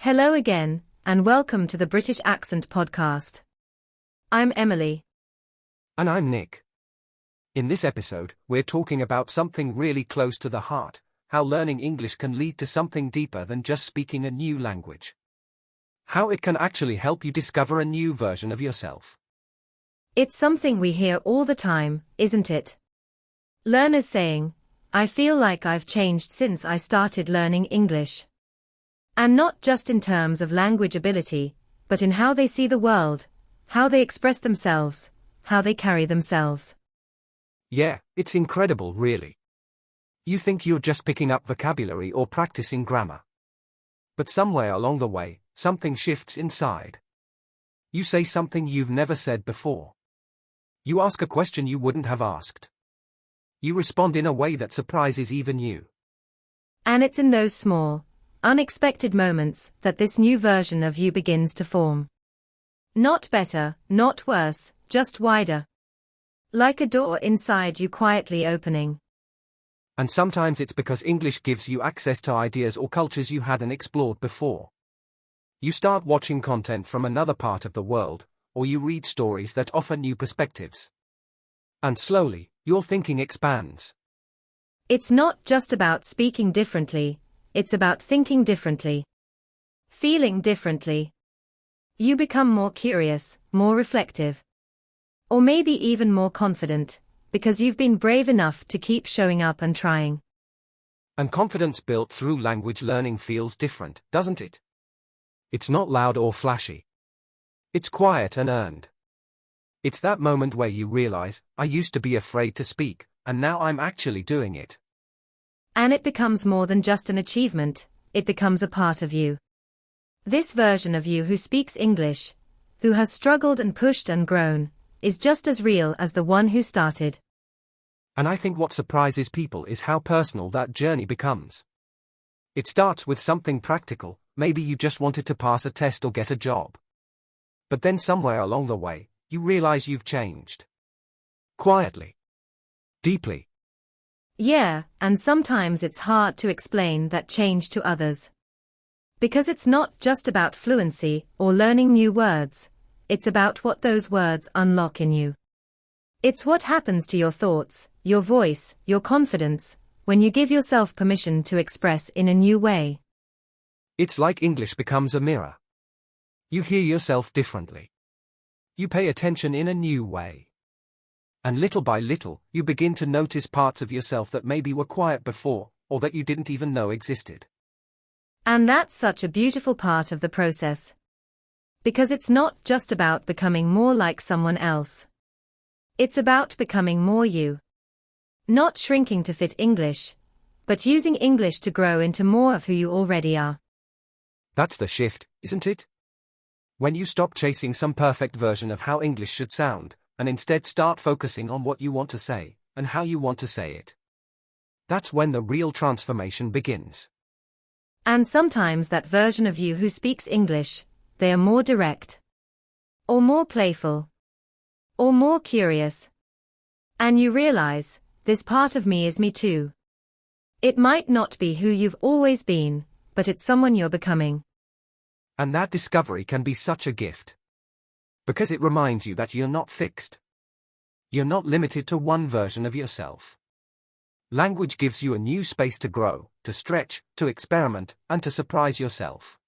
Hello again, and welcome to the British Accent Podcast. I'm Emily. And I'm Nick. In this episode, we're talking about something really close to the heart: how learning English can lead to something deeper than just speaking a new language. How it can actually help you discover a new version of yourself. It's something we hear all the time, isn't it? Learners saying, "I feel like I've changed since I started learning English." And not just in terms of language ability, but in how they see the world, how they express themselves, how they carry themselves. Yeah, it's incredible, really. You think you're just picking up vocabulary or practicing grammar. But somewhere along the way, something shifts inside. You say something you've never said before. You ask a question you wouldn't have asked. You respond in a way that surprises even you. And it's in those small, unexpected moments that this new version of you begins to form. Not better, not worse, just wider. Like a door inside you quietly opening. And sometimes it's because English gives you access to ideas or cultures you hadn't explored before. You start watching content from another part of the world, or you read stories that offer new perspectives. And slowly, your thinking expands. It's not just about speaking differently, it's about thinking differently. Feeling differently. You become more curious, more reflective. Or maybe even more confident, because you've been brave enough to keep showing up and trying. And confidence built through language learning feels different, doesn't it? It's not loud or flashy. It's quiet and earned. It's that moment where you realize, I used to be afraid to speak, and now I'm actually doing it. And it becomes more than just an achievement, it becomes a part of you. This version of you who speaks English, who has struggled and pushed and grown, is just as real as the one who started. And I think what surprises people is how personal that journey becomes. It starts with something practical, maybe you just wanted to pass a test or get a job. But then somewhere along the way, you realize you've changed. Quietly. Deeply. Yeah, and sometimes it's hard to explain that change to others. Because it's not just about fluency or learning new words, it's about what those words unlock in you. It's what happens to your thoughts, your voice, your confidence, when you give yourself permission to express in a new way. It's like English becomes a mirror. You hear yourself differently. You pay attention in a new way. And little by little, you begin to notice parts of yourself that maybe were quiet before, or that you didn't even know existed. And that's such a beautiful part of the process. Because it's not just about becoming more like someone else. It's about becoming more you. Not shrinking to fit English, but using English to grow into more of who you already are. That's the shift, isn't it? When you stop chasing some perfect version of how English should sound, and instead start focusing on what you want to say, and how you want to say it. That's when the real transformation begins. And sometimes that version of you who speaks English, they are more direct. Or more playful. Or more curious. And you realize, this part of me is me too. It might not be who you've always been, but it's someone you're becoming. And that discovery can be such a gift. Because it reminds you that you're not fixed. You're not limited to one version of yourself. Language gives you a new space to grow, to stretch, to experiment, and to surprise yourself.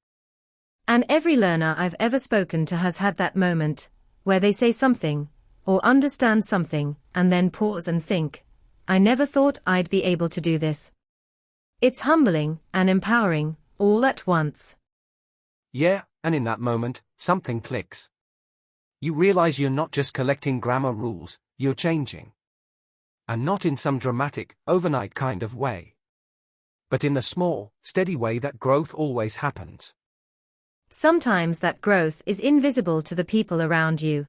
And every learner I've ever spoken to has had that moment, where they say something, or understand something, and then pause and think, I never thought I'd be able to do this. It's humbling and empowering, all at once. Yeah, and in that moment, something clicks. You realize you're not just collecting grammar rules, you're changing. And not in some dramatic, overnight kind of way. But in the small, steady way that growth always happens. Sometimes that growth is invisible to the people around you.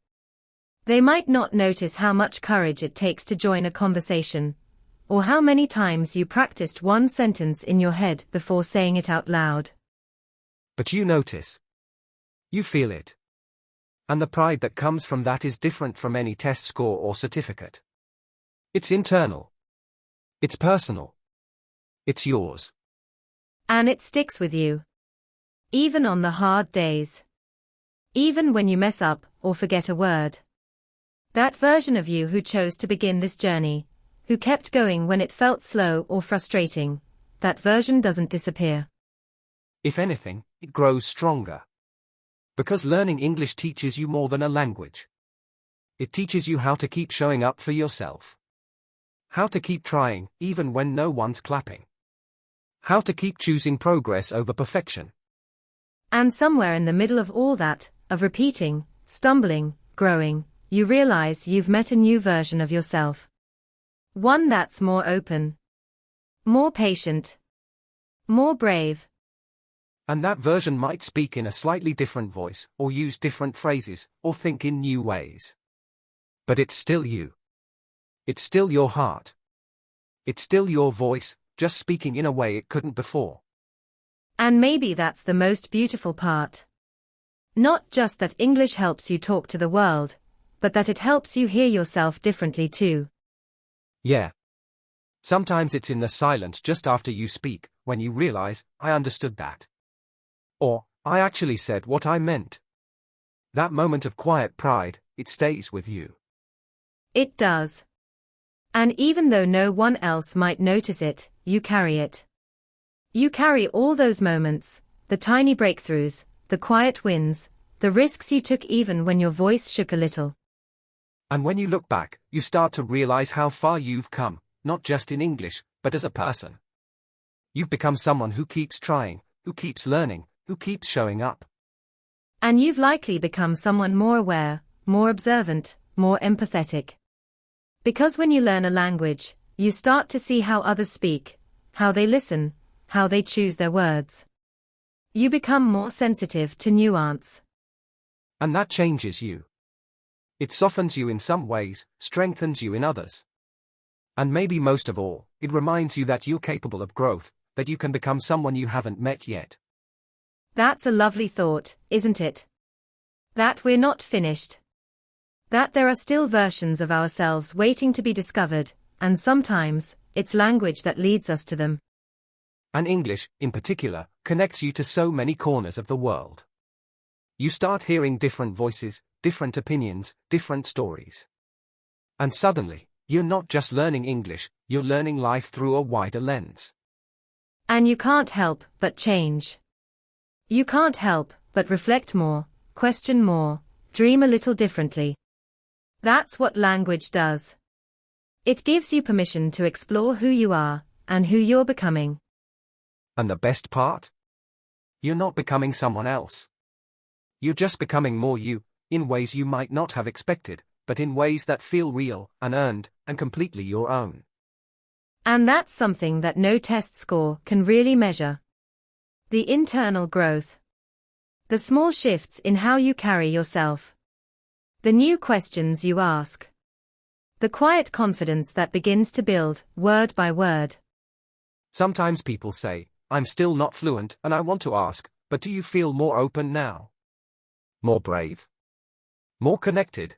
They might not notice how much courage it takes to join a conversation, or how many times you practiced one sentence in your head before saying it out loud. But you notice. You feel it. And the pride that comes from that is different from any test score or certificate. It's internal. It's personal. It's yours. And it sticks with you. Even on the hard days. Even when you mess up or forget a word. That version of you who chose to begin this journey, who kept going when it felt slow or frustrating, that version doesn't disappear. If anything, it grows stronger. Because learning English teaches you more than a language. It teaches you how to keep showing up for yourself. How to keep trying, even when no one's clapping. How to keep choosing progress over perfection. And somewhere in the middle of all that, of repeating, stumbling, growing, you realize you've met a new version of yourself. One that's more open. More patient. More brave. And that version might speak in a slightly different voice, or use different phrases, or think in new ways. But it's still you. It's still your heart. It's still your voice, just speaking in a way it couldn't before. And maybe that's the most beautiful part. Not just that English helps you talk to the world, but that it helps you hear yourself differently too. Yeah. Sometimes it's in the silence just after you speak, when you realize, I understood that. Or, I actually said what I meant. That moment of quiet pride, it stays with you. It does. And even though no one else might notice it, you carry it. You carry all those moments, the tiny breakthroughs, the quiet wins, the risks you took even when your voice shook a little. And when you look back, you start to realize how far you've come, not just in English, but as a person. You've become someone who keeps trying, who keeps learning, who keeps showing up. And you've likely become someone more aware, more observant, more empathetic. Because when you learn a language, you start to see how others speak, how they listen, how they choose their words. You become more sensitive to nuance. And that changes you. It softens you in some ways, strengthens you in others. And maybe most of all, it reminds you that you're capable of growth, that you can become someone you haven't met yet. That's a lovely thought, isn't it? That we're not finished. That there are still versions of ourselves waiting to be discovered, and sometimes, it's language that leads us to them. And English, in particular, connects you to so many corners of the world. You start hearing different voices, different opinions, different stories. And suddenly, you're not just learning English, you're learning life through a wider lens. And you can't help but change. You can't help but reflect more, question more, dream a little differently. That's what language does. It gives you permission to explore who you are, and who you're becoming. And the best part? You're not becoming someone else. You're just becoming more you, in ways you might not have expected, but in ways that feel real, unearned, and completely your own. And that's something that no test score can really measure. The internal growth. The small shifts in how you carry yourself. The new questions you ask. The quiet confidence that begins to build, word by word. Sometimes people say, I'm still not fluent, and I want to ask, but do you feel more open now? More brave? More connected?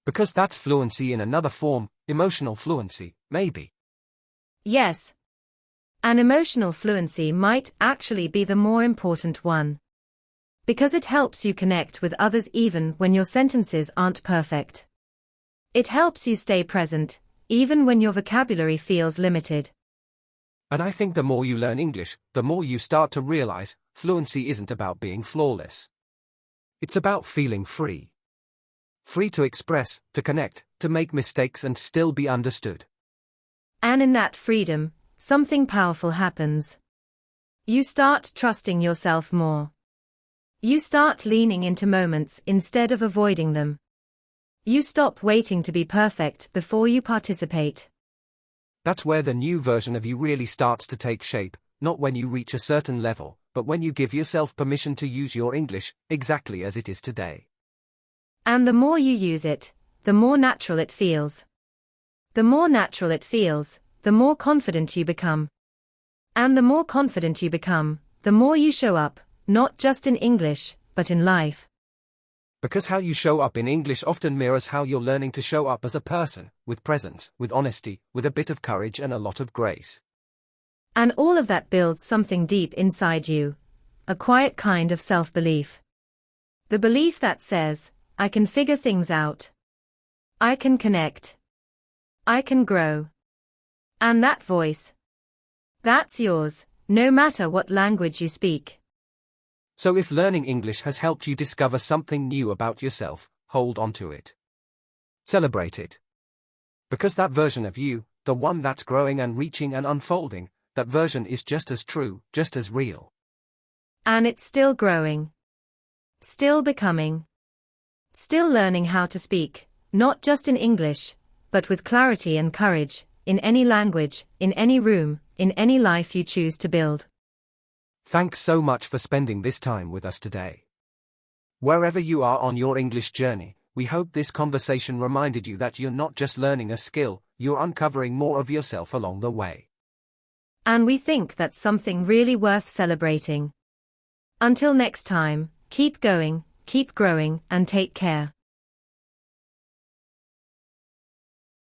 Because that's fluency in another form, emotional fluency, maybe. Yes. And emotional fluency might actually be the more important one. Because it helps you connect with others even when your sentences aren't perfect. It helps you stay present, even when your vocabulary feels limited. And I think the more you learn English, the more you start to realize, fluency isn't about being flawless. It's about feeling free. Free to express, to connect, to make mistakes and still be understood. And in that freedom, something powerful happens. You start trusting yourself more. You start leaning into moments instead of avoiding them. You stop waiting to be perfect before you participate. That's where the new version of you really starts to take shape, not when you reach a certain level, but when you give yourself permission to use your English exactly as it is today. And the more you use it, the more natural it feels. The more natural it feels, the more confident you become. And the more confident you become, the more you show up, not just in English, but in life. Because how you show up in English often mirrors how you're learning to show up as a person, with presence, with honesty, with a bit of courage and a lot of grace. And all of that builds something deep inside you. a quiet kind of self-belief. The belief that says, I can figure things out. I can connect. I can grow. And that voice, that's yours, no matter what language you speak. So if learning English has helped you discover something new about yourself, hold on to it. Celebrate it. Because that version of you, the one that's growing and reaching and unfolding, that version is just as true, just as real. And it's still growing. Still becoming. Still learning how to speak, not just in English, but with clarity and courage, in any language, in any room, in any life you choose to build. Thanks so much for spending this time with us today. Wherever you are on your English journey, we hope this conversation reminded you that you're not just learning a skill, you're uncovering more of yourself along the way. And we think that's something really worth celebrating. Until next time, keep going, keep growing, and take care.